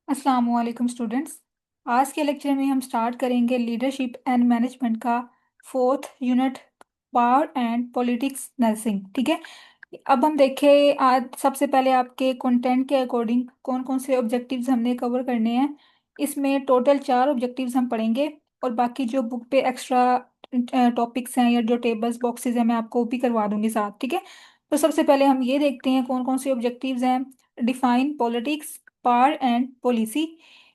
अस्सलाम वालेकुम स्टूडेंट्स। आज के लेक्चर में हम स्टार्ट करेंगे लीडरशिप एंड मैनेजमेंट का fourth unit, power and politics nursing. ठीक है। अब हम देखें, आज सबसे पहले आपके कंटेंट के अकॉर्डिंग कौन कौन से ऑब्जेक्टिव्स हमने कवर करने हैं। इसमें टोटल 4 ऑब्जेक्टिव्स हम पढ़ेंगे और बाकी जो बुक पे एक्स्ट्रा टॉपिक्स हैं या जो टेबल्स बॉक्सेस हैं मैं आपको वो भी करवा दूंगी साथ। ठीक है। तो सबसे पहले हम ये देखते हैं कौन कौन से ऑब्जेक्टिव्स हैं। Define politics, power and policy,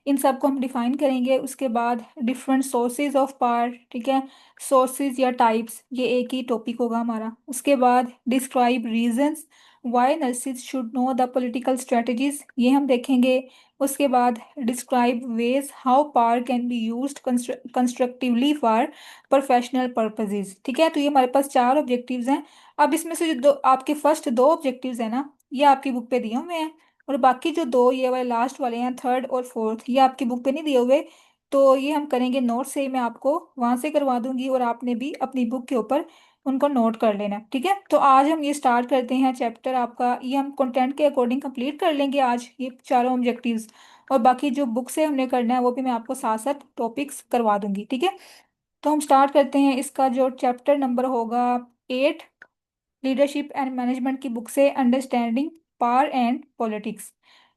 इन सब को हम डिफाइन करेंगे। उसके बाद डिफरेंट सोर्सेज ऑफ पावर, ठीक है, सोर्सेज या टाइप्स, ये एक ही टॉपिक होगा हमारा। उसके बाद describe reasons why nurses should know the political strategies, ये हम देखेंगे। उसके बाद describe veg how power can be used constructively for professional purposes. ठीक है। तो ये हमारे पास 4 ऑब्जेक्टिव्स हैं। अब इसमें से जो दो आपके फर्स्ट 2 ऑब्जेक्टिव्स हैं ना, ये आपकी बुक पे दिए हुए हैं, और बाकी जो दो ये वाले लास्ट वाले हैं, थर्ड और फोर्थ, ये आपकी बुक पे नहीं दिए हुए। तो ये हम करेंगे नोट से, मैं आपको वहां से करवा दूंगी और आपने भी अपनी बुक के ऊपर उनको नोट कर लेना। ठीक है। तो आज हम ये स्टार्ट करते हैं चैप्टर आपका, ये हम कंटेंट के अकॉर्डिंग कंप्लीट कर लेंगे आज ये 4 ऑब्जेक्टिव्स, और बाकी जो बुक से हमने करना है वो भी मैं आपको साथ साथ टॉपिक्स करवा दूंगी। ठीक है। तो हम स्टार्ट करते हैं। इसका जो चैप्टर नंबर होगा 8, लीडरशिप एंड मैनेजमेंट की बुक से, अंडरस्टैंडिंग पावर एंड पॉलिटिक्स।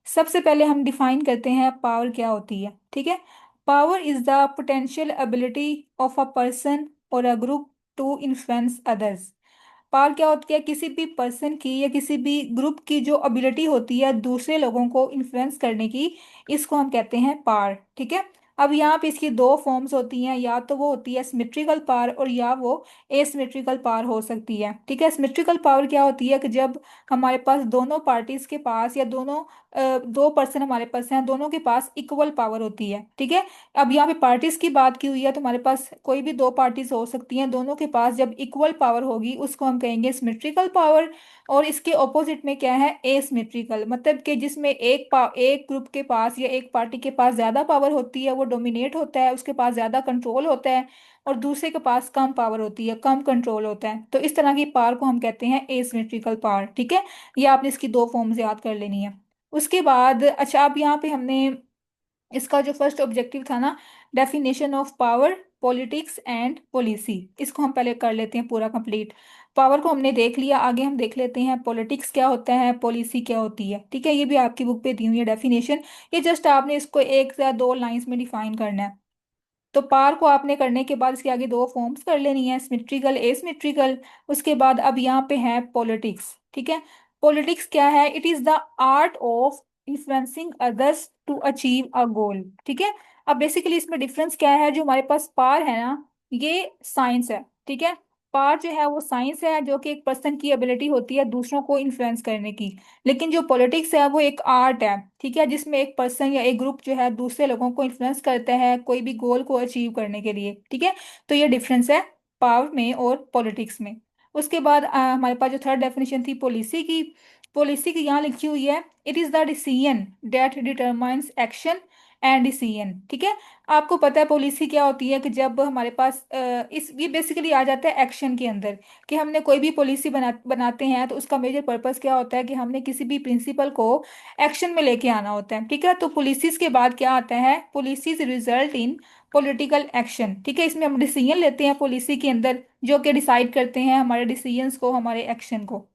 सबसे पहले हम डिफाइन करते हैं पावर क्या होती है। ठीक है। Power is the potential ability of a person और a group to influence others. Power क्या होती है? किसी भी पर्सन की या किसी भी ग्रुप की जो एबिलिटी होती है दूसरे लोगों को इन्फ्लुएंस करने की, इसको हम कहते हैं पावर। ठीक है। अब यहाँ पे इसकी दो फॉर्म्स होती हैं, या तो वो होती है सिमेट्रिकल पावर और या वो एसिमेट्रिकल पावर हो सकती है। ठीक है। सिमेट्रिकल पावर क्या होती है कि जब हमारे पास दोनों पार्टीज के पास या दोनों दो पर्सन हमारे पास हैं, दोनों के पास इक्वल पावर होती है। ठीक है। अब यहाँ पे पार्टीज की बात की हुई है, तो हमारे पास कोई भी दो पार्टीज हो सकती हैं, दोनों के पास जब इक्वल पावर होगी उसको हम कहेंगे सिमेट्रिकल पावर। और इसके ऑपोजिट में क्या है? एसिमेट्रिकल, मतलब कि जिसमें एक ग्रुप के पास या एक पार्टी के पास ज्यादा पावर होती है, वो डोमिनेट होता है, उसके पास ज्यादा कंट्रोल होता है, और दूसरे के पास कम पावर होती है, कम कंट्रोल होता है। तो इस तरह की पावर को हम कहते हैं एसिमेट्रिकल पावर। ठीक है। ये आपने इसकी दो फॉर्म्स याद कर लेनी है। उसके बाद अच्छा, अब यहाँ पे हमने इसका जो फर्स्ट ऑब्जेक्टिव था ना, definition of power, politics and policy, इसको हम पहले कर लेते हैं पूरा कंप्लीट। पावर को हमने देख लिया, आगे हम देख लेते हैं पॉलिटिक्स क्या होता है, पॉलिसी क्या होती है। ठीक है। ये भी आपकी बुक पे दी हुई है डेफिनेशन, ये जस्ट आपने इसको एक या दो लाइंस में डिफाइन करना है। तो पार को आपने करने के बाद इसके आगे दो फॉर्म्स कर लेनी है, सिमेट्रिकल, एसिमेट्रिकल। उसके बाद अब यहाँ पे है पॉलिटिक्स। ठीक है। पॉलिटिक्स क्या है? It is the art of influencing others to achieve a goal. ठीक है। अब बेसिकली इसमें डिफरेंस क्या है? जो हमारे पास पार है ना, ये साइंस है। ठीक है। पार जो है वो साइंस है, जो कि एक पर्सन की एबिलिटी होती है दूसरों को इन्फ्लुएंस करने की। लेकिन जो पॉलिटिक्स है वो एक आर्ट है। ठीक है। जिसमें एक पर्सन या एक ग्रुप जो है दूसरे लोगों को इन्फ्लुएंस करता है कोई भी गोल को अचीव करने के लिए। ठीक है। तो ये डिफरेंस है पावर में और पॉलिटिक्स में। उसके बाद हमारे पास जो थर्ड डेफिनेशन थी पॉलिसी की, पॉलिसी की यहाँ लिखी हुई है, it is the decision that determines action and decision. ठीक है। आपको पता है पॉलिसी क्या होती है कि जब हमारे पास इस ये बेसिकली आ जाता है एक्शन के अंदर, कि हमने कोई भी पॉलिसी बनाते हैं तो उसका मेजर पर्पस क्या होता है कि हमने किसी भी प्रिंसिपल को एक्शन में लेके आना होता है। ठीक है। तो पॉलिसीज के बाद क्या आता है? Policies result in political action. ठीक है। इसमें हम डिसीजन लेते हैं पॉलिसी के अंदर, जो कि डिसाइड करते हैं हमारे डिसीजंस को, हमारे एक्शन को।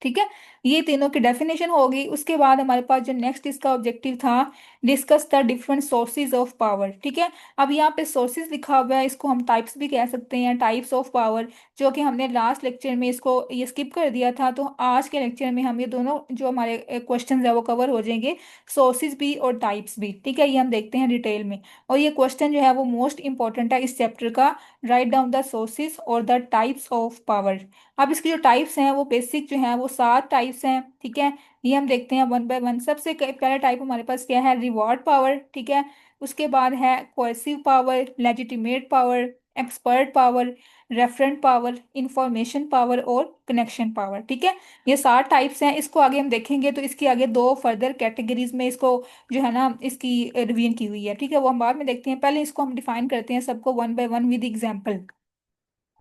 ठीक है। ये तीनों की डेफिनेशन होगी। उसके बाद हमारे पास जो नेक्स्ट इसका ऑब्जेक्टिव था, discuss the different sources of power. ठीक है। अब यहाँ पे सोर्सेज लिखा हुआ है, इसको हम टाइप्स भी कह सकते हैं, टाइप्स ऑफ पावर, जो कि हमने लास्ट लेक्चर में इसको ये स्किप कर दिया था। तो आज के लेक्चर में हम ये दोनों जो हमारे क्वेश्चंस है वो कवर हो जाएंगे, सोर्सेज भी और टाइप्स भी। ठीक है। ये हम देखते हैं डिटेल में, और ये क्वेश्चन जो है वो मोस्ट इंपॉर्टेंट है इस चैप्टर का। राइट डाउन द सोर्सेज और द टाइप्स ऑफ पावर। अब इसकी जो टाइप्स हैं वो बेसिक जो है वो 7 टाइप्स हैं। ठीक है। ये हम देखते हैं वन बाय वन। सबसे पहला टाइप हमारे पास क्या है? Reward power. ठीक है। उसके बाद है cohesive power, legitimate power, expert power, referent power, information power और कनेक्शन पावर। ठीक है। ये 7 टाइप्स हैं। इसको आगे हम देखेंगे तो इसके आगे दो फर्दर कैटेगरीज में इसको जो है ना इसकी रिवीजन की हुई है। ठीक है। वो हम बाद में देखते हैं, पहले इसको हम डिफाइन करते हैं सबको one by one with example.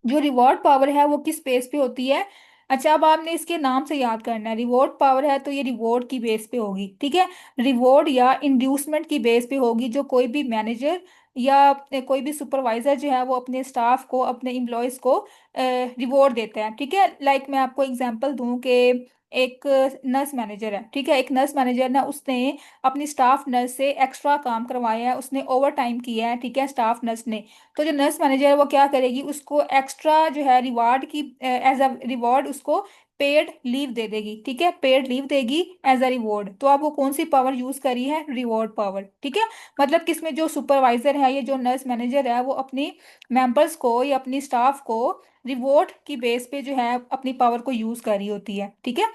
जो रिवॉर्ड पावर है वो किस बेस पे होती है? अच्छा, अब आपने इसके नाम से याद करना है, रिवॉर्ड पावर है तो ये रिवॉर्ड की बेस पे होगी, ठीक है। रिवॉर्ड या इंड्यूसमेंट की बेस पे होगी, जो कोई भी मैनेजर या कोई भी सुपरवाइजर जो है वो अपने स्टाफ को, अपने एम्प्लॉयज को रिवॉर्ड देता है, ठीक है। लाइक मैं आपको एग्जांपल दूं कि एक नर्स मैनेजर है, ठीक है। एक नर्स मैनेजर ना, उसने अपनी स्टाफ नर्स से एक्स्ट्रा काम करवाया है, उसने ओवर टाइम किया है, ठीक है, स्टाफ नर्स ने। तो जो नर्स मैनेजर है वो क्या करेगी, उसको एक्स्ट्रा जो है रिवार्ड की, एज अ रिवॉर्ड उसको पेड लीव दे देगी, ठीक है, पेड लीव देगी एज अ रिवॉर्ड। तो अब वो कौन सी पावर यूज करी है, रिवॉर्ड पावर, ठीक है। मतलब किसमें जो सुपरवाइजर है, ये जो नर्स मैनेजर है, वो अपनी मेंबर्स को या अपनी स्टाफ को रिवॉर्ड की बेस पे जो है अपनी पावर को यूज कर रही होती है, ठीक है।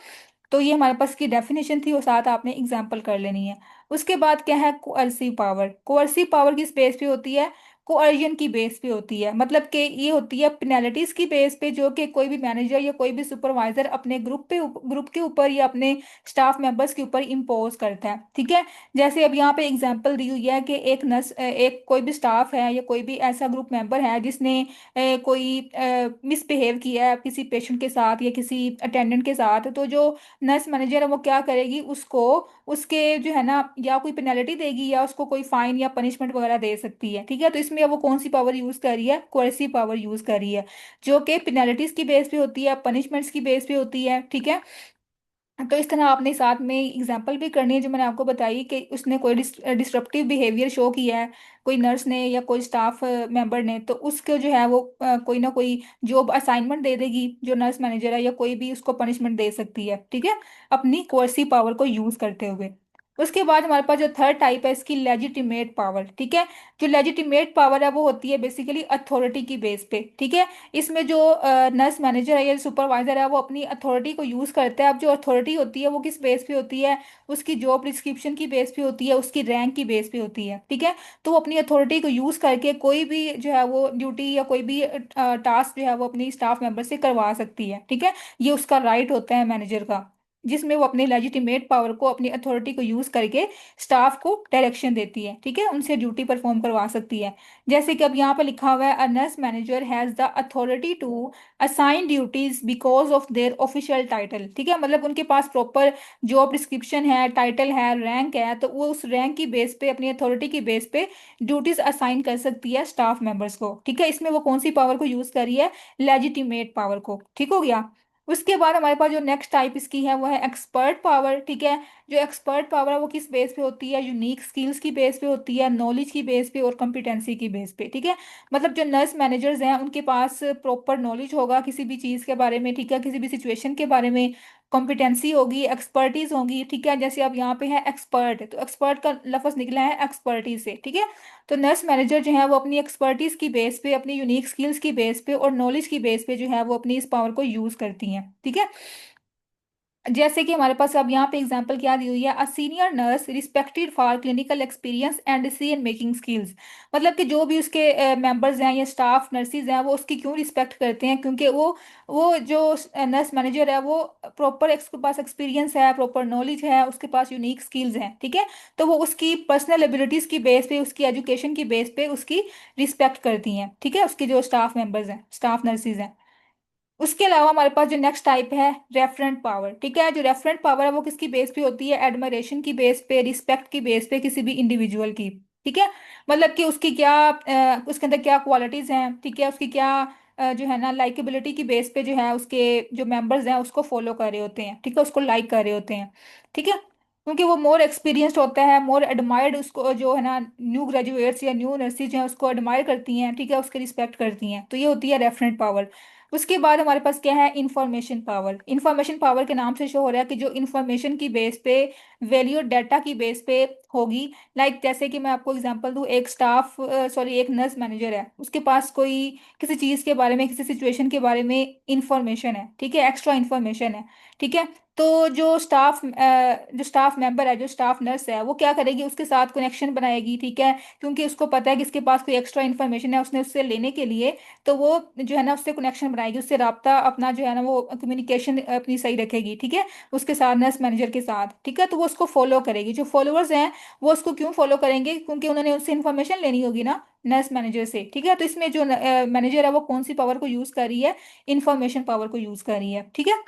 तो ये हमारे पास की डेफिनेशन थी, और साथ आपने एग्जाम्पल कर लेनी है। उसके बाद क्या है, कोअर्सिव पावर। कोअर्सिव पावर किस बेस पे होती है, कोअर्जन की बेस पे होती है। मतलब कि ये होती है पेनल्टीज की बेस पे, जो कि कोई भी मैनेजर या कोई भी सुपरवाइजर अपने ग्रुप के ऊपर या अपने स्टाफ मेंबर्स के ऊपर इम्पोज करता है, ठीक है। जैसे अब यहाँ पे एग्जांपल दी हुई है कि एक नर्स, एक कोई भी स्टाफ है या कोई भी ऐसा ग्रुप मेंबर है जिसने कोई मिसबिहेव किया है किसी पेशेंट के साथ या किसी अटेंडेंट के साथ, तो जो नर्स मैनेजर है वो क्या करेगी, उसको उसके जो है ना, या कोई पेनल्टी देगी या उसको कोई फाइन या पनिशमेंट वगैरह दे सकती है, ठीक है। तो इसमें वो कौन सी पावर यूज कर रही है, कोerसिव पावर यूज कर रही है, जो कि पेनल्टीज की बेस पे होती है, पनिशमेंट्स की बेस पे होती है, ठीक है। तो इस तरह आपने साथ में एग्जाम्पल भी करनी है, जो मैंने आपको बताई कि उसने कोई डिस्ट्रप्टिव बिहेवियर शो किया है, कोई नर्स ने या कोई स्टाफ मेंबर ने, तो उसको जो है वो कोई ना कोई जॉब असाइनमेंट दे देगी जो नर्स मैनेजर है, या कोई भी उसको पनिशमेंट दे सकती है, ठीक है, अपनी कोerसिव पावर को यूज करते हुए। उसके बाद हमारे पास जो थर्ड टाइप है इसकी, लेजिटिमेट पावर, ठीक है। जो लेजिटिमेट पावर है वो होती है बेसिकली अथॉरिटी की बेस पे, ठीक है। इसमें जो नर्स मैनेजर है या सुपरवाइजर है वो अपनी अथॉरिटी को यूज करता है। अब जो अथॉरिटी होती है वो किस बेस पे होती है, उसकी जॉब डिस्क्रिप्शन की बेस पे होती है, उसकी रैंक की बेस पे होती है, ठीक है। तो वो अपनी अथॉरिटी को यूज करके कोई भी जो है वो ड्यूटी या कोई भी टास्क जो है वो अपनी स्टाफ मेंबर से करवा सकती है, ठीक है। ये उसका राइट होता है मैनेजर का, जिसमें वो अपनी लेजिटिमेट पावर को, अपनी अथॉरिटी को यूज करके स्टाफ को डायरेक्शन देती है, ठीक है, उनसे ड्यूटी परफॉर्म करवा सकती है। जैसे कि अब यहाँ पे लिखा हुआ है, a nurse manager has the authority to assign duties because of their official title, ठीक है। मतलब उनके पास प्रॉपर जॉब डिस्क्रिप्शन है, टाइटल है, रैंक है, तो वो उस रैंक की बेस पे, अपनी अथॉरिटी की बेस पे ड्यूटीज असाइन कर सकती है स्टाफ मेंबर्स को, ठीक है। इसमें वो कौन सी पावर को यूज करी है, लेजिटिमेट पावर को, ठीक हो गया। उसके बाद हमारे पास जो नेक्स्ट टाइप इसकी है वो है एक्सपर्ट पावर, ठीक है। जो एक्सपर्ट पावर है वो किस बेस पे होती है, यूनिक स्किल्स की बेस पे होती है, नॉलेज की बेस पे और कॉम्पिटेंसी की बेस पे, ठीक है। मतलब जो नर्स मैनेजर्स हैं उनके पास प्रॉपर नॉलेज होगा किसी भी चीज़ के बारे में, ठीक है, किसी भी सिचुएशन के बारे में, कॉम्पिटेंसी होगी, एक्सपर्टीज होगी, ठीक है। जैसे अब यहाँ पे है एक्सपर्ट, तो एक्सपर्ट का लफ्ज निकला है एक्सपर्टीज से, ठीक है। तो नर्स मैनेजर जो है वो अपनी एक्सपर्टीज की बेस पे, अपनी यूनिक स्किल्स की बेस पे और नॉलेज की बेस पे जो है वो अपनी इस पावर को यूज करती हैं, ठीक है। जैसे कि हमारे पास अब यहाँ पे एग्जांपल क्या दी हुई है, a senior nurse respected for clinical experience and decision making skills. मतलब कि जो भी उसके मेंबर्स हैं या स्टाफ नर्सिस हैं वो उसकी क्यों रिस्पेक्ट करते हैं, क्योंकि वो जो नर्स मैनेजर है वो प्रॉपर, उसके पास एक्सपीरियंस है, प्रॉपर नॉलेज है, उसके पास यूनिक स्किल्स हैं, ठीक है। तो वो उसकी पर्सनल एबिलिटीज की बेस पे, उसकी एजुकेशन की बेस पे उसकी रिस्पेक्ट करती हैं, ठीक है, उसके जो स्टाफ मेंबर्स हैं, स्टाफ नर्सिस हैं। उसके अलावा हमारे पास जो नेक्स्ट टाइप है, रेफरेंट पावर, ठीक है। जो रेफरेंट पावर है वो किसकी बेस पे होती है, एडमिरेशन की बेस पे, रिस्पेक्ट की बेस पे किसी भी इंडिविजुअल की, ठीक है। मतलब कि उसकी क्या उसके अंदर क्या क्वालिटीज हैं, ठीक है, उसकी क्या जो है ना लाइकेबिलिटी की बेस पे जो है उसके जो मेंबर्स हैं उसको फॉलो कर रहे होते हैं, ठीक है, उसको लाइक कर रहे होते हैं, ठीक है। क्योंकि वो मोर एक्सपीरियंस्ड होता है, मोर एडमायर्ड, उसको जो है ना न्यू ग्रेजुएट्स या न्यू नर्सिस जो है उसको एडमायर करती हैं, ठीक है, उसकी रिस्पेक्ट करती हैं। तो ये होती है रेफरेंट पावर। उसके बाद हमारे पास क्या है, इंफॉर्मेशन पावर। इंफॉर्मेशन पावर के नाम से शो हो रहा है कि जो इंफॉर्मेशन की बेस पे, वैल्यू डाटा की बेस पे होगी। लाइक जैसे कि मैं आपको एग्जांपल दूं, एक स्टाफ, सॉरी, एक नर्स मैनेजर है, उसके पास कोई किसी चीज़ के बारे में, किसी सिचुएशन के बारे में इंफॉर्मेशन है, ठीक है, एक्स्ट्रा इंफॉर्मेशन है, ठीक है। तो जो स्टाफ मेंबर है, जो स्टाफ नर्स है, वो क्या करेगी, उसके साथ कनेक्शन बनाएगी, ठीक है, क्योंकि उसको पता है कि इसके पास कोई एक्स्ट्रा इन्फॉर्मेशन है उसने उससे लेने के लिए। तो वो जो है ना उससे कनेक्शन बनाएगी, उससे राब्ता अपना जो है ना वो कम्युनिकेशन अपनी सही रखेगी, ठीक है, उसके साथ, नर्स मैनेजर के साथ, ठीक है। तो वो उसको फॉलो करेगी। जो फॉलोअर्स हैं वो उसको क्यों फॉलो करेंगे, क्योंकि उन्होंने उससे इन्फॉर्मेशन लेनी होगी ना नर्स मैनेजर से। ठीक है, तो इसमें जो मैनेजर है वो कौन सी पावर को यूज कर रही है, इंफॉर्मेशन पावर को यूज कर रही है। ठीक है,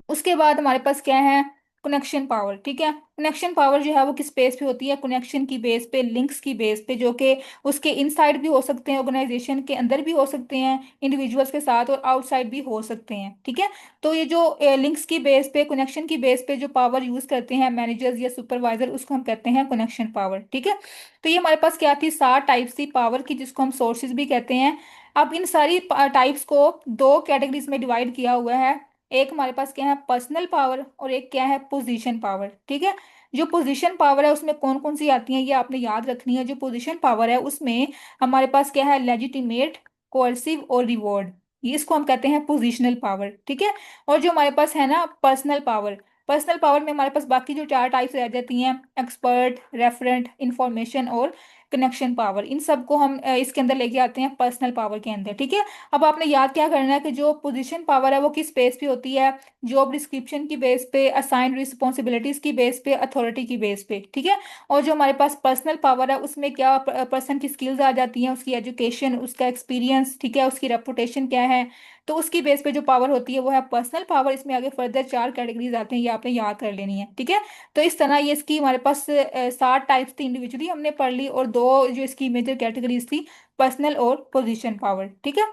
उसके बाद हमारे पास क्या है, कनेक्शन पावर। ठीक है, कनेक्शन पावर जो है वो किस बेस पे होती है, कनेक्शन की बेस पे, लिंक्स की बेस पे, जो कि उसके इनसाइड भी हो सकते हैं, ऑर्गेनाइजेशन के अंदर भी हो सकते हैं इंडिविजुअल्स के साथ, और आउटसाइड भी हो सकते हैं। ठीक है, तो ये जो लिंक्स की बेस पे, कनेक्शन की बेस पे जो पावर यूज करते हैं मैनेजर्स या सुपरवाइजर, उसको हम कहते हैं कनेक्शन पावर। ठीक है, तो ये हमारे पास क्या थी, 7 टाइप्स थी पावर की, जिसको हम सोर्सेज भी कहते हैं। अब इन सारी टाइप्स को दो कैटेगरीज में डिवाइड किया हुआ है। एक हमारे पास क्या है, पर्सनल पावर, और एक क्या है, पोजीशन पावर। ठीक है, जो पोजीशन पावर है उसमें कौन कौन सी आती है ये आपने याद रखनी है। जो पोजीशन पावर है उसमें हमारे पास क्या है, लेजिटिमेट, कोerसिव और रिवॉर्ड, ये इसको हम कहते हैं पोजीशनल पावर। ठीक है, और जो हमारे पास है ना पर्सनल पावर, पर्सनल पावर में हमारे पास बाकी जो 4 टाइप्स रह जाती हैं, एक्सपर्ट, रेफरेंट, इंफॉर्मेशन और कनेक्शन पावर, इन सबको हम इसके अंदर लेके आते हैं पर्सनल पावर के अंदर। ठीक है, अब आपने याद क्या करना है कि जो पोजीशन पावर है वो किस बेस पे होती है, जॉब डिस्क्रिप्शन की बेस पे, असाइन रिस्पॉन्सिबिलिटीज की बेस पे, अथॉरिटी की बेस पे। ठीक है, और जो हमारे पास पर्सनल पावर है उसमें क्या पर्सन की स्किल्स आ जाती हैं, उसकी एजुकेशन, उसका एक्सपीरियंस, ठीक है, उसकी रेपुटेशन क्या है, तो उसकी बेस पे जो पावर होती है वो है पर्सनल पावर। इसमें आगे फर्दर 4 कैटेगरीज आते हैं, ये आपने याद कर लेनी है। ठीक है, तो इस तरह ये इसकी हमारे पास 7 टाइप्स थी, इंडिविजुअली हमने पढ़ ली, और दो जो इसकी मेजर कैटेगरीज थी, पर्सनल और पोजीशन पावर। ठीक है,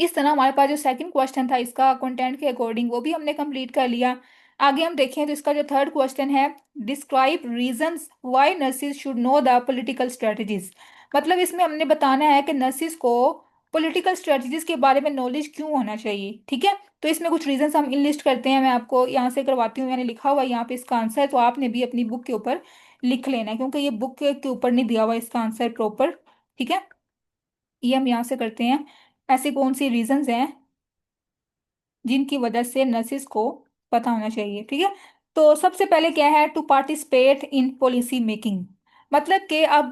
इस तरह हमारे पास जो सेकंड क्वेश्चन था इसका कंटेंट के अकॉर्डिंग वो भी हमने कंप्लीट कर लिया। आगे हम देखें तो इसका जो थर्ड क्वेश्चन है, describe reasons why nurses should know the political strategies. मतलब इसमें हमने बताना है कि नर्सिस को पॉलिटिकल स्ट्रेटजीज के बारे में नॉलेज क्यों होना चाहिए। ठीक है, तो इसमें कुछ रीजंस हम लिस्ट करते हैं, मैं आपको यहाँ से करवाती हूँ, मैंने लिखा हुआ है यहाँ पे इसका आंसर, तो आपने भी अपनी बुक के ऊपर लिख लेना है, क्योंकि ये बुक के ऊपर नहीं दिया हुआ इसका आंसर प्रॉपर। ठीक है, ये हम यहाँ से करते हैं, ऐसे कौन सी रीजंस हैं जिनकी वजह से नर्सिस को पता होना चाहिए। ठीक है, तो सबसे पहले क्या है, to participate in policy making. मतलब कि अब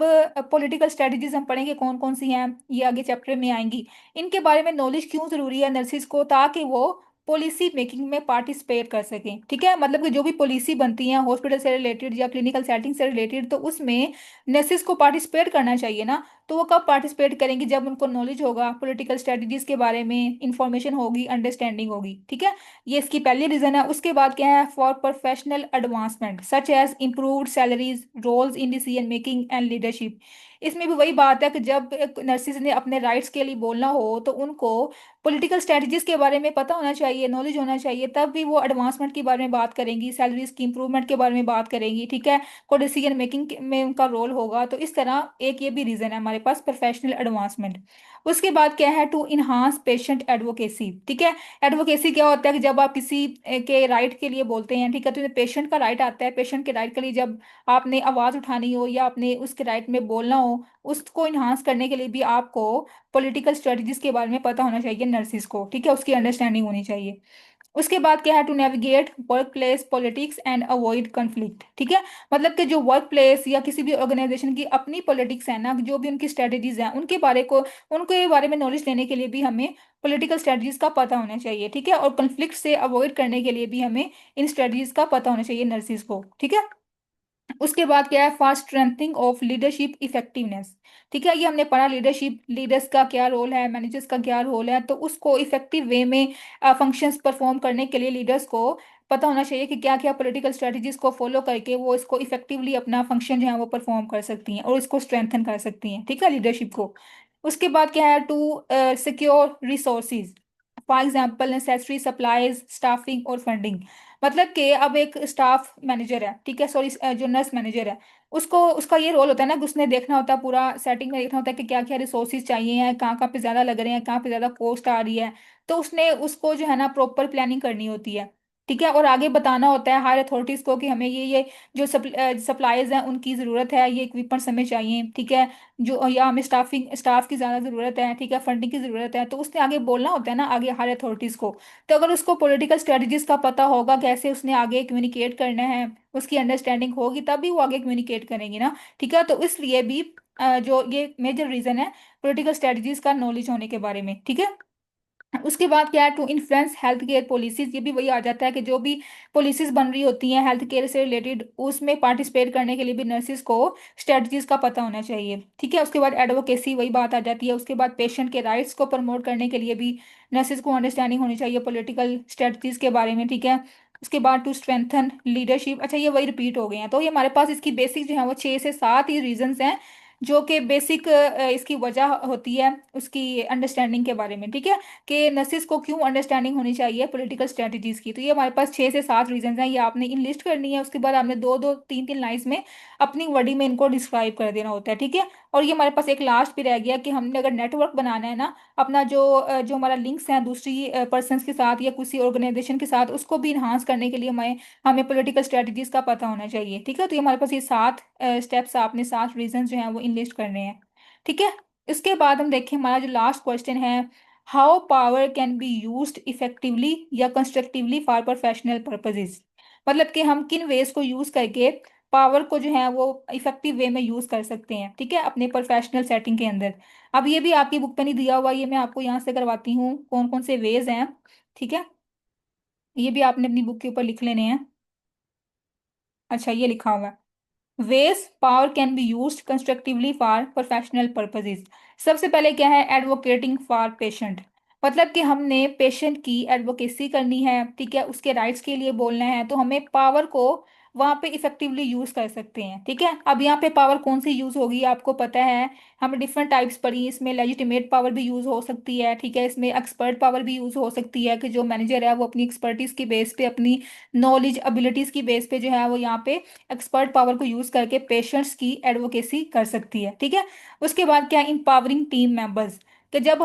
पॉलिटिकल स्ट्रेटजीज हम पढ़ेंगे कौन कौन सी हैं, ये आगे चैप्टर में आएंगी। इनके बारे में नॉलेज क्यों जरूरी है नर्सिस को, ताकि वो पॉलिसी मेकिंग में पार्टिसिपेट कर सकें। ठीक है, मतलब कि जो भी पॉलिसी बनती है हॉस्पिटल से रिलेटेड या क्लिनिकल सेटिंग से रिलेटेड, तो उसमें नर्सिस को पार्टिसिपेट करना चाहिए ना। तो वो कब पार्टिसिपेट करेंगी, जब उनको नॉलेज होगा पॉलिटिकल स्ट्रेटजीज के बारे में, इंफॉर्मेशन होगी, अंडरस्टैंडिंग होगी। ठीक है, ये इसकी पहली रीजन है। उसके बाद क्या है, for professional advancement such as improved salaries, roles in decision making and leadership. इसमें भी वही बात है कि जब नर्सिस ने अपने राइट्स के लिए बोलना हो तो उनको पॉलिटिकल स्ट्रेटजीज के बारे में पता होना चाहिए, नॉलेज होना चाहिए, तब भी वो एडवांसमेंट के बारे में बात करेंगी, सैलरीज की इंप्रूवमेंट के बारे में बात करेंगी। ठीक है, को डिसीजन मेकिंग में उनका रोल होगा। तो इस तरह एक ये भी रीजन है हमारे पास, प्रोफेशनल एडवांसमेंट। उसके बाद क्या है, टू इनहांस पेशेंट एडवोकेसी। ठीक है, एडवोकेसी क्या होता है कि जब आप किसी के राइट के लिए बोलते हैं, ठीक है, तो पेशेंट का राइट आता है, पेशेंट के राइट के लिए जब आपने आवाज उठानी हो या आपने उसके राइट में बोलना हो, उसको इन्हांस करने के लिए भी आपको पॉलिटिकल स्ट्रेटजीज के बारे में पता होना चाहिए नर्सिस को। ठीक है, उसकी अंडरस्टैंडिंग होनी चाहिए। उसके बाद क्या है, to navigate workplace politics and avoid conflict. ठीक है, मतलब कि जो वर्क प्लेस या किसी भी ऑर्गेनाइजेशन की अपनी पॉलिटिक्स है ना, जो भी उनकी स्ट्रेटजीज हैं उनके बारे को, उनके बारे में नॉलेज लेने के लिए भी हमें पॉलिटिकल स्ट्रेटजीज का पता होना चाहिए। ठीक है, और कॉन्फ्लिक्ट से अवॉइड करने के लिए भी हमें इन स्ट्रेटजीज का पता होना चाहिए नर्सिस को। ठीक है, उसके बाद क्या है, fast strengthening of leadership effectiveness. ठीक है, ये हमने पढ़ा लीडरशिप, लीडर्स का क्या रोल है, मैनेजर्स का क्या रोल है, तो उसको इफेक्टिव वे में फंक्शंस परफॉर्म करने के लिए लीडर्स को पता होना चाहिए कि क्या क्या पॉलिटिकल स्ट्रेटजीज को फॉलो करके वो इसको इफेक्टिवली अपना फंक्शन जो है वो परफॉर्म कर सकती हैं और इसको स्ट्रेंथन कर सकती हैं। ठीक है, लीडरशिप को। उसके बाद क्या है, to secure resources, for example necessary supplies, staffing और फंडिंग। मतलब कि अब एक स्टाफ मैनेजर है, ठीक है, सॉरी, जो नर्स मैनेजर है, उसको उसका ये रोल होता है ना कि उसने देखना होता है, पूरा सेटिंग में देखना होता है कि क्या क्या रिसोर्सेज चाहिए हैं, कहाँ कहाँ पे ज़्यादा लग रहे हैं, कहाँ पे ज़्यादा कॉस्ट आ रही है। तो उसने उसको जो है ना प्रॉपर प्लानिंग करनी होती है। ठीक है, और आगे बताना होता है हायर अथॉरिटीज़ को कि हमें ये जो सप्लाईज हैं उनकी ज़रूरत है, ये इक्विपमेंट्स हमें चाहिए। ठीक है, जो या हमें स्टाफ की ज़्यादा ज़रूरत है, ठीक है, फंडिंग की ज़रूरत है, तो उसने आगे बोलना होता है ना आगे हायर अथॉरिटीज़ को। तो अगर उसको पॉलिटिकल स्ट्रेटजीज का पता होगा कैसे उसने आगे कम्युनिकेट करना है, उसकी अंडरस्टैंडिंग होगी, तभी वो आगे कम्युनिकेट करेंगी ना। ठीक है, तो इसलिए भी जो ये मेजर रीजन है पॉलिटिकल स्ट्रेटजीज का नॉलेज होने के बारे में। ठीक है, उसके बाद क्या है, to influence health care policies, ये भी वही आ जाता है कि जो भी पॉलिसीज बन रही होती हैं हेल्थ केयर से रिलेटेड, उसमें पार्टिसिपेट करने के लिए भी नर्सिस को स्ट्रेटजीज का पता होना चाहिए। ठीक है, उसके बाद एडवोकेसी, वही बात आ जाती है। उसके बाद पेशेंट के राइट्स को प्रमोट करने के लिए भी नर्सिस को अंडरस्टैंडिंग होनी चाहिए पॉलिटिकल स्ट्रेटजीज के बारे में। ठीक है, उसके बाद टू स्ट्रेंथन लीडरशिप, अच्छा ये वही रिपीट हो गए हैं। तो ये हमारे पास इसकी बेसिक जो है वो 6 से 7 ही रीजंस हैं जो कि बेसिक इसकी वजह होती है उसकी अंडरस्टैंडिंग के बारे में। ठीक है, कि नर्सिस को क्यों अंडरस्टैंडिंग होनी चाहिए पॉलिटिकल स्ट्रेटजीज की। तो ये हमारे पास 6 से 7 रीजन हैं, ये आपने इन लिस्ट करनी है। उसके बाद आपने दो दो तीन तीन लाइंस में अपनी वर्डिंग में इनको डिस्क्राइब कर देना होता है। ठीक है, और ये हमारे पास एक लास्ट भी रह गया कि हमने अगर नेटवर्क बनाना है ना अपना, जो हमारा लिंक्स हैं दूसरी पर्सन के साथ या किसी ऑर्गेनाइजेशन के साथ, उसको भी इन्हांस करने के लिए हमें हमें पॉलिटिकल स्ट्रेटजीज का पता होना चाहिए। ठीक है, तो ये हमारे पास ये 7 स्टेप्स, आपने 7 रीजन जो हैं वो इनलिस्ट करने हैं। ठीक है, इसके बाद हम देखें हमारा जो लास्ट क्वेश्चन है, how power can be used effectively या कंस्ट्रक्टिवली फॉर प्रोफेशनल पर्पसेस। मतलब कि हम किन वेज को यूज करके पावर को जो है वो इफेक्टिव वे में यूज कर सकते हैं। ठीक है, अपने प्रोफेशनल सेटिंग के अंदर। अब ये भी आपकी बुक पे नहीं दिया हुआ, ये मैं आपको यहाँ से करवाती हूँ कौन कौन से वेज हैं। ठीक है, ये भी आपने अपनी बुक के ऊपर लिख लेने हैं। अच्छा, ये लिखा हुआ है, ways power can be used constructively for professional purposes. सबसे पहले क्या है, एडवोकेटिंग फॉर पेशेंट। मतलब कि हमने पेशेंट की एडवोकेसी करनी है। ठीक है, उसके राइट्स के लिए बोलना है, तो हमें पावर को वहां पे इफेक्टिवली यूज कर सकते हैं। ठीक है, अब यहाँ पे पावर कौन सी यूज होगी आपको पता है, हमें डिफरेंट टाइप्स पढ़ी, इसमें लेजिटिमेट पावर भी यूज हो सकती है। ठीक है, इसमें एक्सपर्ट पावर भी यूज हो सकती है कि जो मैनेजर है वो अपनी एक्सपर्टीज की बेस पे, अपनी नॉलेज एबिलिटीज की बेस पे जो है वो यहाँ पे एक्सपर्ट पावर को यूज करके पेशेंट्स की एडवोकेसी कर सकती है। ठीक है, उसके बाद क्या, इंपावरिंग टीम मेंबर्स, कि जब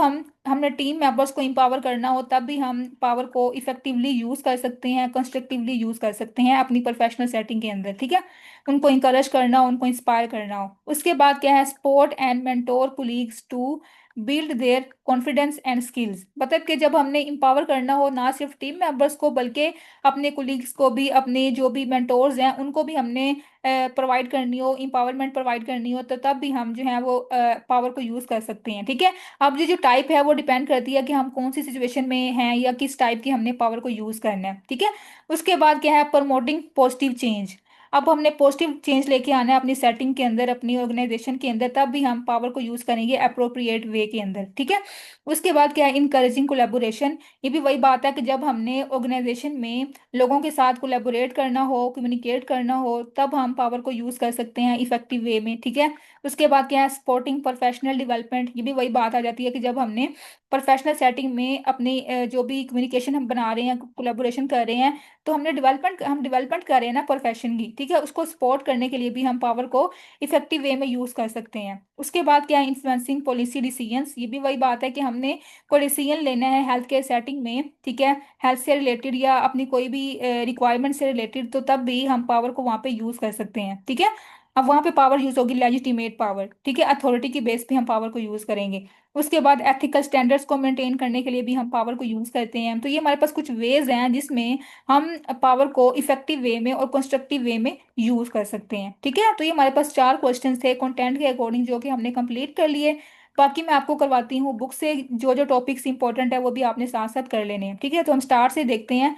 हमने टीम मेंबर्स को इंपावर करना हो तब भी हम पावर को इफेक्टिवली यूज कर सकते हैं, कंस्ट्रक्टिवली यूज कर सकते हैं अपनी प्रोफेशनल सेटिंग के अंदर। ठीक है, उनको इंकरेज करना हो, उनको इंस्पायर करना हो। उसके बाद क्या है, support and mentor colleagues to build their confidence and skills. मतलब कि जब हमने इंपावर करना हो ना सिर्फ टीम मेंबर्स को बल्कि अपने कुलीग्स को भी, अपने जो भी मेंटोर्स हैं उनको भी हमने प्रोवाइड करनी हो, इंपावरमेंट प्रोवाइड करनी हो, तो तब भी हम जो है वो पावर को यूज कर सकते हैं। ठीक है, अब ये जो टाइप है वो डिपेंड करती है कि हम कौन सी सिचुएशन में हैं या किस टाइप की हमने पावर को यूज करना है। ठीक है, उसके बाद क्या है, प्रमोटिंग पॉजिटिव चेंज। अब हमने पॉजिटिव चेंज लेके आना है अपनी सेटिंग के अंदर, अपनी ऑर्गेनाइजेशन के अंदर, तब भी हम पावर को यूज करेंगे अप्रोप्रिएट वे के अंदर। ठीक है, उसके बाद क्या है, इनकरेजिंग कोलेबोरेशन। ये भी वही बात है कि जब हमने ऑर्गेनाइजेशन में लोगों के साथ कोलैबोरेट करना हो, कम्युनिकेट करना हो, तब हम पावर को यूज कर सकते हैं इफेक्टिव वे में। ठीक है, उसके बाद क्या है, सपोर्टिंग प्रोफेशनल डेवलपमेंट। ये भी वही बात आ जाती है कि जब हमने प्रोफेशनल सेटिंग में अपनी जो भी कम्युनिकेशन हम बना रहे हैं, कोलैबोरेशन कर रहे हैं, तो हम डेवलपमेंट कर रहे हैं ना प्रोफेशन की। ठीक है, उसको सपोर्ट करने के लिए भी हम पावर को इफेक्टिव वे में यूज कर सकते हैं। उसके बाद क्या है, इन्फ्लुएंसिंग पॉलिसी डिसीजंस। ये भी वही बात है कि हमने कोई डिसीजन लेना है हेल्थ केयर सेटिंग में। ठीक है, हेल्थ से रिलेटेड या अपनी कोई भी रिक्वायरमेंट से रिलेटेड, तो तब भी हम पावर को वहाँ पे यूज कर सकते हैं। ठीक है, अब वहाँ पे पावर यूज होगी लेजिटिमेट पावर। ठीक है, अथॉरिटी की बेस पे हम पावर को यूज करेंगे। उसके बाद एथिकल स्टैंडर्ड्स को मेंटेन करने के लिए भी हम पावर को यूज करते हैं। तो ये हमारे पास कुछ वेज हैं जिसमें हम पावर को इफेक्टिव वे में और कंस्ट्रक्टिव वे में यूज कर सकते हैं। ठीक है, तो ये हमारे पास 4 क्वेश्चन थे कंटेंट के अकॉर्डिंग जो कि हमने कंप्लीट कर लिए। बाकी मैं आपको करवाती हूँ बुक से, जो जो टॉपिक्स इंपॉर्टेंट है वो भी आपने साथ साथ कर लेने हैं। ठीक है, तो हम स्टार्ट से देखते हैं,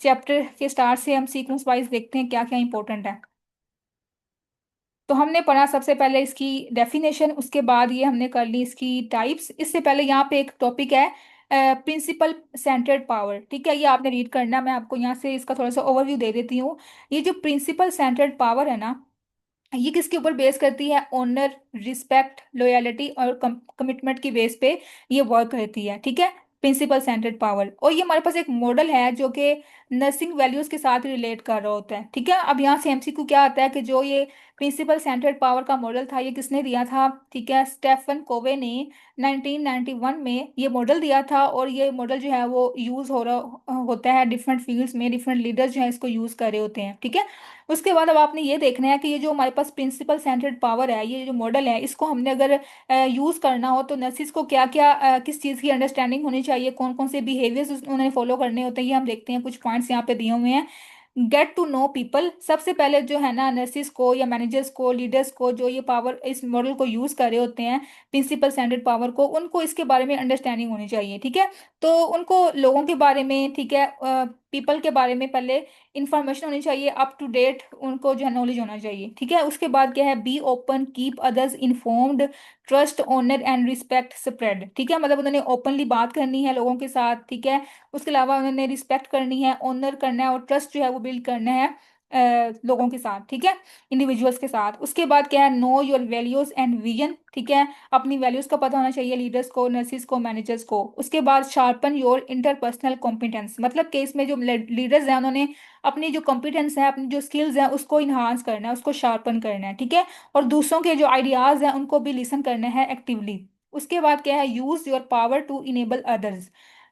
चैप्टर के स्टार्ट से हम सीक्वेंस वाइज देखते हैं क्या क्या इंपॉर्टेंट है। तो हमने पढ़ा सबसे पहले इसकी डेफिनेशन, उसके बाद ये हमने कर ली इसकी टाइप्स। इससे पहले यहाँ पे एक टॉपिक है प्रिंसिपल सेंटर्ड पावर। ठीक है, ये आपने रीड करना, मैं आपको यहाँ से इसका थोड़ा सा ओवरव्यू दे देती हूँ। ये जो प्रिंसिपल सेंटर्ड पावर है ना, ये किसके ऊपर बेस करती है, ऑनर, रिस्पेक्ट, लॉयलिटी और कमिटमेंट की बेस पे ये वर्क करती है। ठीक है, प्रिंसिपल सेंटर्ड पावर। और ये हमारे पास एक मॉडल है जो कि नर्सिंग वैल्यूज के साथ रिलेट कर रहा होता है। ठीक है, अब यहाँ से एमसीक्यू क्या आता है कि जो ये प्रिंसिपल सेंटर्ड पावर का मॉडल था ये किसने दिया था। ठीक है, स्टेफन कोवे ने 1991 में ये मॉडल दिया था, और ये मॉडल जो है वो यूज हो रहा होता है डिफरेंट फील्ड्स में, डिफरेंट लीडर्स जो है इसको यूज कर रहे होते हैं। ठीक है, उसके बाद अब आपने ये देखना है कि ये जो हमारे पास प्रिंसिपल सेंटर्ड पावर है, ये जो मॉडल है, इसको हमने अगर यूज करना हो तो नर्सिस को क्या क्या किस चीज़ की अंडरस्टैंडिंग होनी चाहिए, कौन कौन से बिहेवियर्स उन्हें फॉलो करने होते हैं, ये हम देखते हैं। कुछ पॉइंट्स यहाँ पे दिए हुए हैं। गेट टू नो पीपल, सबसे पहले जो है ना नर्सिस को या मैनेजर्स को, लीडर्स को, जो ये पावर इस मॉडल को यूज कर रहे होते हैं, प्रिंसिपल सेंटर्ड पावर को, उनको इसके बारे में अंडरस्टैंडिंग होनी चाहिए। ठीक है, तो उनको लोगों के बारे में, ठीक है, पीपल के बारे में पहले इंफॉर्मेशन होनी चाहिए, अप टू डेट उनको जो है नॉलेज होना चाहिए। ठीक है, उसके बाद क्या है, be open, keep others informed, trust, honour and respect spread. ठीक है, मतलब उन्होंने ओपनली बात करनी है लोगों के साथ। ठीक है, उसके अलावा उन्होंने रिस्पेक्ट करनी है, ऑनर करना है, और ट्रस्ट जो है वो बिल्ड करना है लोगों के साथ। ठीक है, इंडिविजुअल्स के साथ। उसके बाद क्या है, know your values and vision. ठीक है, अपनी वैल्यूज का पता होना चाहिए लीडर्स को, नर्सिस को, मैनेजर्स को। उसके बाद शार्पन योर इंटरपर्सनल कॉम्पिटेंस, मतलब कि इसमें जो लीडर्स हैं उन्होंने अपनी जो कॉम्पिटेंस है, अपनी जो स्किल्स हैं उसको इन्हांस करना है, उसको शार्पन करना है। ठीक है, और दूसरों के जो आइडियाज हैं उनको भी लिसन करना है एक्टिवली। उसके बाद क्या है, use your power to enable others,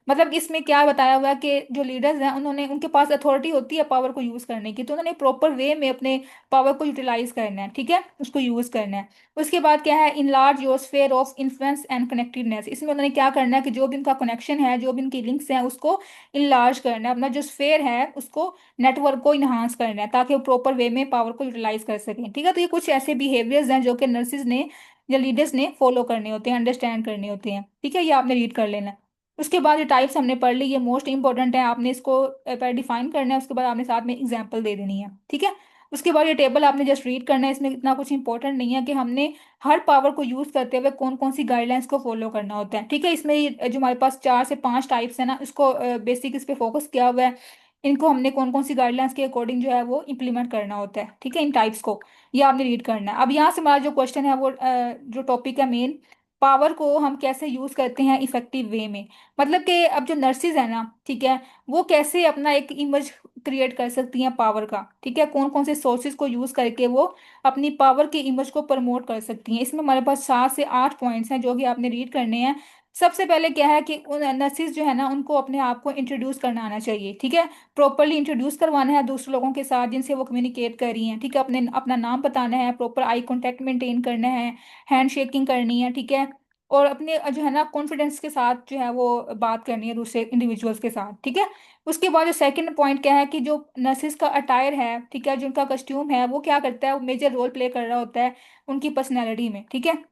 मतलब इसमें क्या बताया हुआ है कि जो लीडर्स हैं उन्होंने, उनके पास अथॉरिटी होती है पावर को यूज करने की, तो उन्होंने प्रॉपर वे में अपने पावर को यूटिलाइज करना है। ठीक है, उसको यूज करना है। उसके बाद क्या है, enlarge your sphere of influence and connectedness, इसमें उन्होंने क्या करना है कि जो भी उनका कनेक्शन है, जो भी उनकी लिंक्स हैं, उसको इनलार्ज करना है, अपना जो स्फेयर है उसको, नेटवर्क को इन्हांस करना है, ताकि वो प्रॉपर वे में पावर को यूटिलाइज कर सकें। ठीक है, तो ये कुछ ऐसे बिहेवियर्स हैं जो कि नर्सिस ने या लीडर्स ने फॉलो करने होते हैं, अंडरस्टैंड करने होते हैं। ठीक है, ये आपने रीड कर लेना है। उसके बाद ये टाइप्स हमने पढ़ ली, ये मोस्ट इंपॉर्टेंट है, आपने इसको पर डिफाइन करना है, उसके बाद आपने साथ में एग्जाम्पल दे देनी है। ठीक है, उसके बाद ये टेबल आपने जस्ट रीड करना है, इसमें इतना कुछ इंपॉर्टेंट नहीं है कि हमने हर पावर को यूज करते हुए कौन कौन सी गाइडलाइंस को फॉलो करना होता है। ठीक है, इसमें जो हमारे पास 4 से 5 टाइप्स है ना, इसको बेसिक इस पे फोकस किया हुआ है, इनको हमने कौन कौन सी गाइडलाइंस के अकॉर्डिंग जो है वो इम्प्लीमेंट करना होता है। ठीक है, इन टाइप्स को ये आपने रीड करना है। अब यहाँ से हमारा जो क्वेश्चन है वो जो टॉपिक है मेन, पावर को हम कैसे यूज करते हैं इफेक्टिव वे में, मतलब कि अब जो नर्सिस है ना, ठीक है, वो कैसे अपना एक इमेज क्रिएट कर सकती हैं पावर का। ठीक है, कौन कौन से सोर्सेज को यूज करके वो अपनी पावर की इमेज को प्रमोट कर सकती हैं, इसमें हमारे पास 7 से 8 पॉइंट्स हैं जो कि आपने रीड करने हैं। सबसे पहले क्या है कि उन नर्सिस जो है ना उनको अपने आप को इंट्रोड्यूस करना आना चाहिए। ठीक है, प्रॉपरली इंट्रोड्यूस करवाना है दूसरे लोगों के साथ जिनसे वो कम्युनिकेट कर रही हैं। ठीक है, अपने अपना नाम बताना है, प्रॉपर आई कांटेक्ट मेंटेन करना है, हैंड शेकिंग करनी है। ठीक है, और अपने जो है ना कॉन्फिडेंस के साथ जो है वो बात करनी है दूसरे इंडिविजुअल्स के साथ। ठीक है, उसके बाद जो सेकंड पॉइंट क्या है कि जो नर्सिस का अटायर है, ठीक है, जो उनका कस्ट्यूम है, वो क्या करता है, वो मेजर रोल प्ले कर रहा होता है उनकी पर्सनैलिटी में। ठीक है,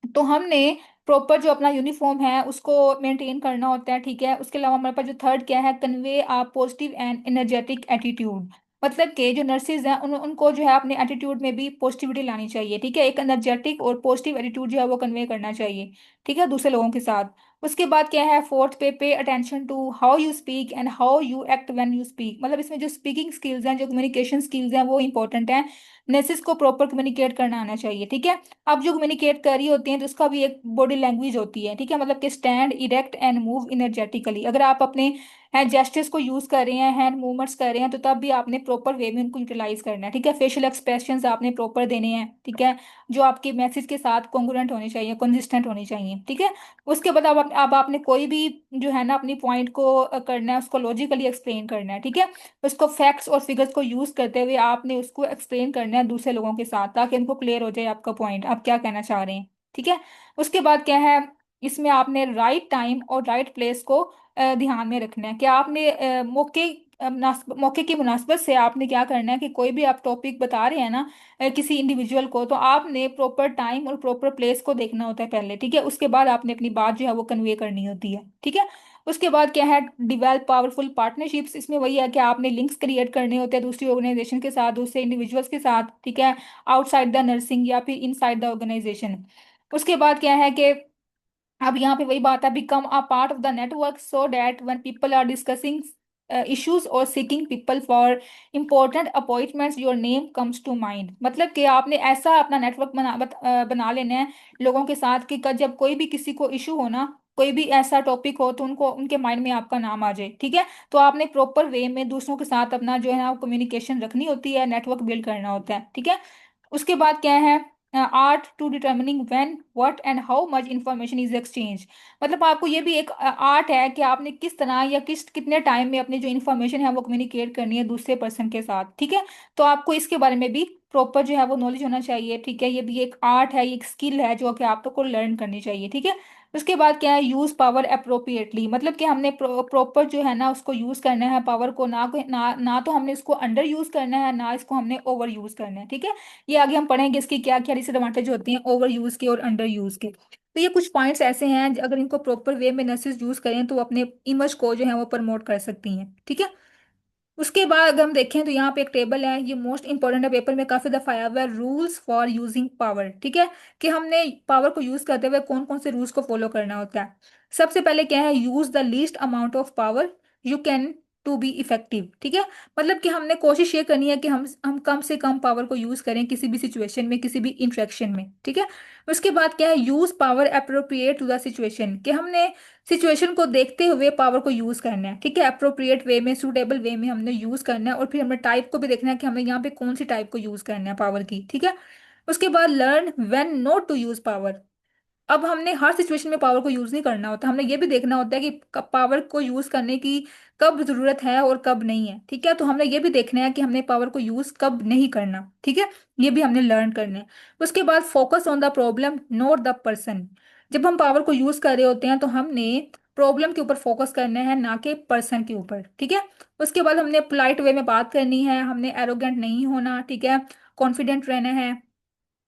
तो हमने प्रॉपर जो अपना यूनिफॉर्म है उसको मेंटेन करना होता है। ठीक है, उसके अलावा हमारे पास जो थर्ड क्या है, convey a positive and energetic attitude, मतलब कि जो नर्सिस हैं उनको जो है अपने एटीट्यूड में भी पॉजिटिविटी लानी चाहिए। ठीक है, एक एनर्जेटिक और पॉजिटिव एटीट्यूड जो है वो कन्वे करना चाहिए। ठीक है, दूसरे लोगों के साथ। उसके बाद क्या है, fourth pay attention to how you speak and how you act when you speak, मतलब इसमें जो स्पीकिंग स्किल्स हैं, जो कम्युनिकेशन स्किल्स हैं, वो इंपॉर्टेंट है। नर्सिस को प्रॉपर कम्युनिकेट करना आना चाहिए। ठीक है, अब जो कम्युनिकेट कर रही होती हैं तो उसका भी एक बॉडी लैंग्वेज होती है। ठीक है, मतलब कि स्टैंड इरेक्ट एंड मूव इनर्जेटिकली, अगर आप अपने हैंड जेस्टर्स को यूज कर रहे हैं, हैंड मूवमेंट्स कर रहे हैं, तो तब भी आपने प्रॉपर वे में उनको यूटिलाइज करना है। ठीक है, फेशियल एक्सप्रेशंस आपने प्रॉपर देने हैं। ठीक है, जो आपके मैसेज के साथ कॉन्ग्रुएंट होने चाहिए, कंसिस्टेंट होने चाहिए। ठीक है, उसके बाद अब आपने कोई भी जो है ना अपनी पॉइंट को करना है, उसको लॉजिकली एक्सप्लेन करना है। ठीक है, उसको फैक्ट्स और फिगर्स को यूज करते हुए आपने उसको एक्सप्लेन करना है दूसरे लोगों के साथ, ताकि उनको क्लियर हो जाए आपका पॉइंट, आप क्या कहना चाह रहे हैं। ठीक है, उसके बाद क्या है, इसमें आपने राइट टाइम और राइट प्लेस को ध्यान में रखना है कि आपने मौके की मुनासिबत से आपने क्या करना है कि कोई भी आप टॉपिक बता रहे हैं ना किसी इंडिविजुअल को, तो आपने प्रॉपर टाइम और प्रॉपर प्लेस को देखना होता है पहले। ठीक है, उसके बाद आपने अपनी बात जो है वो कन्वे करनी होती है। ठीक है, उसके बाद क्या है, डिवेल्प पावरफुल पार्टनरशिप्स, इसमें वही है कि आपने लिंक्स क्रिएट करने होते हैं दूसरी ऑर्गेनाइजेशन के साथ, दूसरे इंडिविजुअल्स के साथ। ठीक है, आउटसाइड द नर्सिंग या फिर इनसाइड द ऑर्गेनाइजेशन। उसके बाद क्या है कि अब यहाँ पे वही बात है, become a part of the network so that when people are discussing issues और seeking people for important appointments your name comes to mind, मतलब कि आपने ऐसा अपना नेटवर्क बना लेना है लोगों के साथ कि जब कोई भी किसी को इशू हो ना, कोई भी ऐसा टॉपिक हो, तो उनको उनके माइंड में आपका नाम आ जाए। ठीक है, तो आपने प्रॉपर वे में दूसरों के साथ अपना जो है ना कम्युनिकेशन रखनी होती है, नेटवर्क बिल्ड करना होता है। ठीक है, उसके बाद क्या है, art to determining when what and how much information is exchange, मतलब आपको ये भी एक आर्ट है कि आपने किस तरह या कितने टाइम में अपनी जो इन्फॉर्मेशन है वो कम्युनिकेट करनी है दूसरे पर्सन के साथ। ठीक है, तो आपको इसके बारे में भी प्रॉपर जो है वो नॉलेज होना चाहिए। ठीक है, ये भी एक आर्ट है, ये एक स्किल है जो कि आपको लर्न करनी चाहिए। ठीक है, उसके बाद क्या है, यूज पावर अप्रोप्रिएटली, मतलब कि हमने प्रॉपर जो है ना उसको यूज करना है पावर को, ना तो हमने इसको अंडर यूज करना है, ना इसको हमने ओवर यूज करना है, ठीक है। ये आगे हम पढ़ेंगे इसकी क्या क्या डिसएडवांटेज होती हैं ओवर यूज के और अंडर यूज के। तो ये कुछ पॉइंट्स ऐसे हैं अगर इनको प्रॉपर वे में नर्सेज यूज करें तो वो अपने इमेज को जो है वो प्रमोट कर सकती हैं, ठीक है। उसके बाद अगर हम देखें तो यहाँ पे एक टेबल है, ये मोस्ट इंपॉर्टेंट है, पेपर में काफी दफा आया हुआ है, रूल्स फॉर यूजिंग पावर, ठीक है। कि हमने पावर को यूज करते हुए कौन कौन से रूल्स को फॉलो करना होता है। सबसे पहले क्या है, use the least amount of power you can to be effective, ठीक है। मतलब कि हमने कोशिश ये करनी है कि हम कम से कम पावर को यूज करें किसी भी सिचुएशन में, किसी भी इंटरेक्शन में, ठीक है। उसके बाद क्या है, use power appropriate to the situation, कि हमने सिचुएशन को देखते हुए पावर को यूज करना है, ठीक है। अप्रोप्रिएट वे में, सूटेबल वे में हमने यूज करना है, और फिर हमें टाइप को भी देखना है कि हमें यहाँ पे कौन सी टाइप को यूज करना है पावर की, ठीक है। उसके बाद learn when not to use power. अब हमने हर सिचुएशन में पावर को यूज नहीं करना होता, हमने ये भी देखना होता है कि पावर को यूज करने की कब जरूरत है और कब नहीं है, ठीक है। तो हमने ये भी देखना है कि हमने पावर को यूज कब नहीं करना, ठीक है। ये भी हमने लर्न करना है। उसके बाद focus on the problem note the person. जब हम पावर को यूज कर रहे होते हैं तो हमने प्रॉब्लम के ऊपर फोकस करना है, ना कि पर्सन के ऊपर, ठीक है। उसके बाद हमने पोलाइट वे में बात करनी है, हमने एरोगेंट नहीं होना, ठीक है। कॉन्फिडेंट रहना है।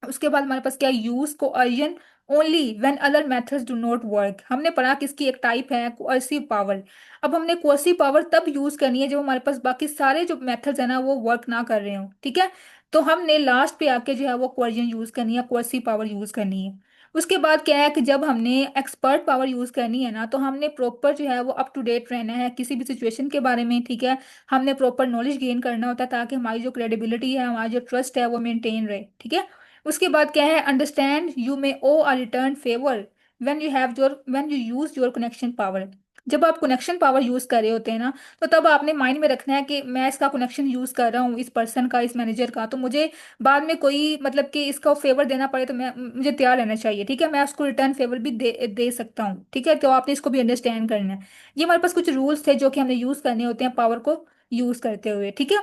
उसके बाद हमारे पास क्या, use coercion only when other methods do not work. हमने पढ़ा कि इसकी एक टाइप है कोअर्सिव पावर। अब हमने कोअर्सिव पावर तब यूज करनी है जब हमारे पास बाकी सारे जो मेथड्स है ना वो वर्क ना कर रहे हो, ठीक है। तो हमने लास्ट पे आके जो है वो कोअर्जन यूज करनी है, कोअर्सिव पावर यूज करनी है। उसके बाद क्या है कि जब हमने एक्सपर्ट पावर यूज करनी है ना तो हमने प्रॉपर जो है वो अप टू डेट रहना है किसी भी सिचुएशन के बारे में, ठीक है। हमने प्रॉपर नॉलेज गेन करना होता है ताकि हमारी जो क्रेडिबिलिटी है, हमारा जो ट्रस्ट है वो मेंटेन रहे, ठीक है। उसके बाद क्या है, understand you may owe a return favour when you use your connection power. जब आप कनेक्शन पावर यूज कर रहे होते हैं ना तो तब आपने माइंड में रखना है कि मैं इसका कनेक्शन यूज कर रहा हूँ, इस पर्सन का, इस मैनेजर का, तो मुझे बाद में कोई मतलब कि इसका फेवर देना पड़े तो मैं मुझे तैयार रहना चाहिए, ठीक है। मैं उसको रिटर्न फेवर भी दे सकता हूँ, ठीक है। तो आपने इसको भी अंडरस्टैंड करना है। ये हमारे पास कुछ रूल्स थे जो कि हमने यूज करने होते हैं पावर को यूज करते हुए, ठीक है।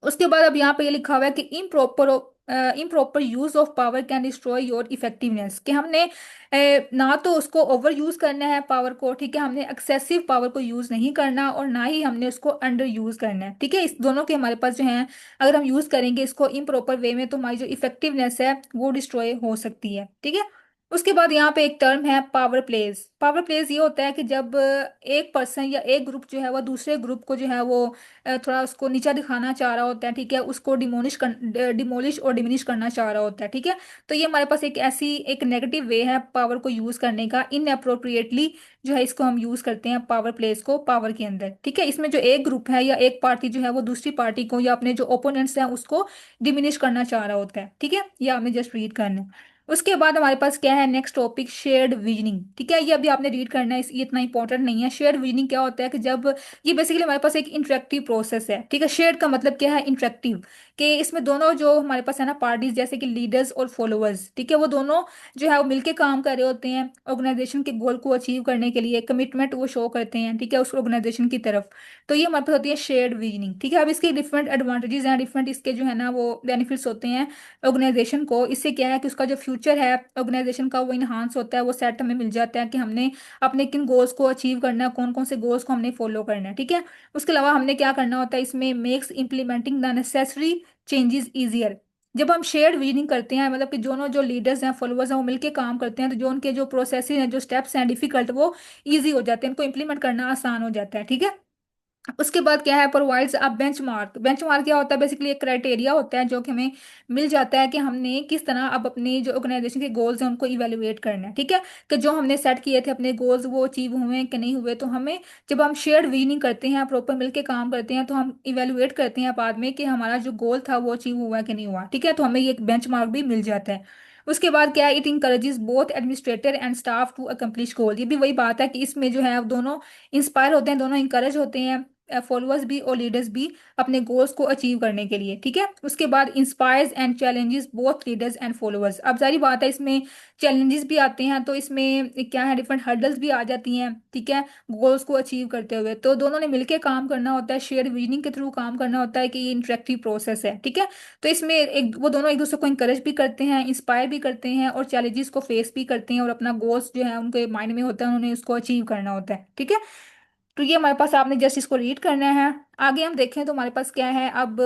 उसके बाद अब यहाँ पे ये लिखा हुआ है कि improper use of power can destroy your effectiveness, कि हमने ना तो उसको ओवर यूज करना है पावर को, ठीक है। हमने एक्सेसिव पावर को यूज नहीं करना और ना ही हमने उसको अंडर यूज करना है, ठीक है। इस दोनों के हमारे पास जो है, अगर हम यूज करेंगे इसको इम्प्रॉपर वे में तो हमारी जो इफेक्टिवनेस है वो डिस्ट्रॉय हो सकती है, ठीक है। उसके बाद यहाँ पे एक टर्म है पावर प्लेज। पावर प्लेज ये होता है कि जब एक पर्सन या एक ग्रुप जो है वो दूसरे ग्रुप को जो है वो थोड़ा उसको नीचा दिखाना चाह रहा होता है, ठीक है। उसको डिमोलिश और डिमिनिश करना चाह रहा होता है, ठीक है। तो ये हमारे पास एक ऐसी एक नेगेटिव वे है पावर को यूज करने का, इनअप्रोप्रिएटली जो है इसको हम यूज करते हैं पावर प्लेस को पावर के अंदर, ठीक है। इसमें जो एक ग्रुप है या एक पार्टी जो है वो दूसरी पार्टी को या अपने जो ओपोनेंट्स हैं उसको डिमिनिश करना चाह रहा होता है, ठीक है। ये आपने जस्ट रीड करना है। उसके बाद हमारे पास क्या है, नेक्स्ट टॉपिक शेयर्ड विजनिंग, ठीक है। ये अभी आपने रीड करना है, ये इतना इंपॉर्टेंट नहीं है। शेयर्ड विजनिंग क्या होता है कि जब ये बेसिकली हमारे पास एक इंटरेक्टिव प्रोसेस है, ठीक है। शेयर का मतलब क्या है, इंटरेक्टिव, कि इसमें दोनों जो हमारे पास है ना पार्टीज जैसे कि लीडर्स और फॉलोअर्स, ठीक है, वो दोनों जो है वो मिलके काम कर रहे होते हैं ऑर्गेनाइजेशन के गोल को अचीव करने के लिए, कमिटमेंट वो शो करते हैं, ठीक है, उस ऑर्गेनाइजेशन की तरफ। तो ये हमारे पास होती है शेयर्ड विजनिंग, ठीक है। अब इसके डिफरेंट एडवांटेजेस हैं, डिफरेंट इसके जो है ना वो बेनिफिट्स होते हैं ऑर्गेनाइजेशन को। इससे क्या है कि उसका जो फ्यूचर है ऑर्गेनाइजेशन का वो इनहांस होता है, वो सेट हमें मिल जाता है कि हमने अपने किन गोल्स को अचीव करना है, कौन कौन से गोल्स को हमने फॉलो करना है, ठीक है। उसके अलावा हमने क्या करना होता है इसमें, makes implementing the necessary changes easier. जब हम शेयर्ड विजनिंग करते हैं मतलब कि दोनों जो लीडर्स हैं फॉलोअर्स हैं वो मिलके काम करते हैं तो जो उनके जो प्रोसेस हैं जो स्टेप्स हैं डिफिकल्ट वो इजी हो जाते हैं, उनको इम्प्लीमेंट करना आसान हो जाता है, ठीक है। उसके बाद क्या है, प्रोवाइड्स अ बेंचमार्क। बेंचमार्क क्या होता है, बेसिकली एक क्राइटेरिया होता है जो कि हमें मिल जाता है कि हमने किस तरह अब अपनी जो ऑर्गेनाइजेशन के गोल्स हैं उनको इवेलुएट करना है, ठीक है। कि जो हमने सेट किए थे अपने गोल्स वो अचीव हुए हैं कि नहीं हुए, तो हमें जब हम शेयर्ड विजनिंग करते हैं, प्रॉपर मिलके काम करते हैं तो हम इवेलुएट करते हैं बाद में कि हमारा जो गोल था वो अचीव हुआ कि नहीं हुआ, ठीक है। तो हमें ये एक बेंचमार्क भी मिल जाता है। उसके बाद क्या है, it encourages both administrator and staff to accomplish goal. ये भी वही बात है कि इसमें जो है अब दोनों इंस्पायर होते हैं, दोनों इंकरेज होते हैं फॉलोअर्स भी और लीडर्स भी अपने गोल्स को अचीव करने के लिए। ठीक है, उसके बाद inspires and challenges both leaders and followers. अब जारी बात है, इसमें चैलेंजेस भी आते हैं, तो इसमें क्या है, डिफरेंट हर्डल्स भी आ जाती हैं। ठीक है, गोल्स को अचीव करते हुए तो दोनों ने मिलकर काम करना होता है, शेयर विजनिंग के थ्रू काम करना होता है कि ये इंटरेक्टिव प्रोसेस है। ठीक है, तो इसमें एक वो दोनों एक दूसरे को इंकरेज भी करते हैं, इंस्पायर भी करते हैं और चैलेंजेस को फेस भी करते हैं, और अपना गोल्स जो है उनके माइंड में होता है, उन्होंने उसको अचीव करना होता है। ठीक है, तो ये हमारे पास, आपने जस्ट इसको रीड करना है। आगे हम देखें तो हमारे पास क्या है, अब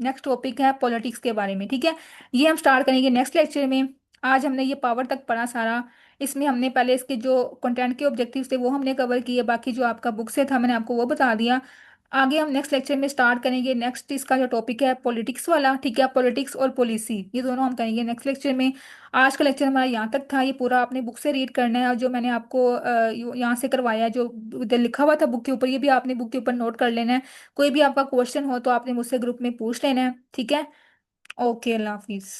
नेक्स्ट टॉपिक है पॉलिटिक्स के बारे में। ठीक है, ये हम स्टार्ट करेंगे नेक्स्ट लेक्चर में। आज हमने ये पावर तक पढ़ा सारा। इसमें हमने पहले इसके जो कंटेंट के ऑब्जेक्टिव्स थे वो हमने कवर किए, बाकी जो आपका बुक से था मैंने आपको वो बता दिया। आगे हम नेक्स्ट लेक्चर में स्टार्ट करेंगे, नेक्स्ट इसका जो टॉपिक है पॉलिटिक्स वाला। ठीक है, पॉलिटिक्स और पॉलिसी ये दोनों हम करेंगे नेक्स्ट लेक्चर में। आज का लेक्चर हमारा यहाँ तक था, ये पूरा आपने बुक से रीड करना है, और जो मैंने आपको यहाँ से करवाया है, जो उधर लिखा हुआ था बुक के ऊपर, ये भी आपने बुक के ऊपर नोट कर लेना है। कोई भी आपका क्वेश्चन हो तो आपने मुझसे ग्रुप में पूछ लेना है। ठीक है, ओके, अल्लाह हाफिज।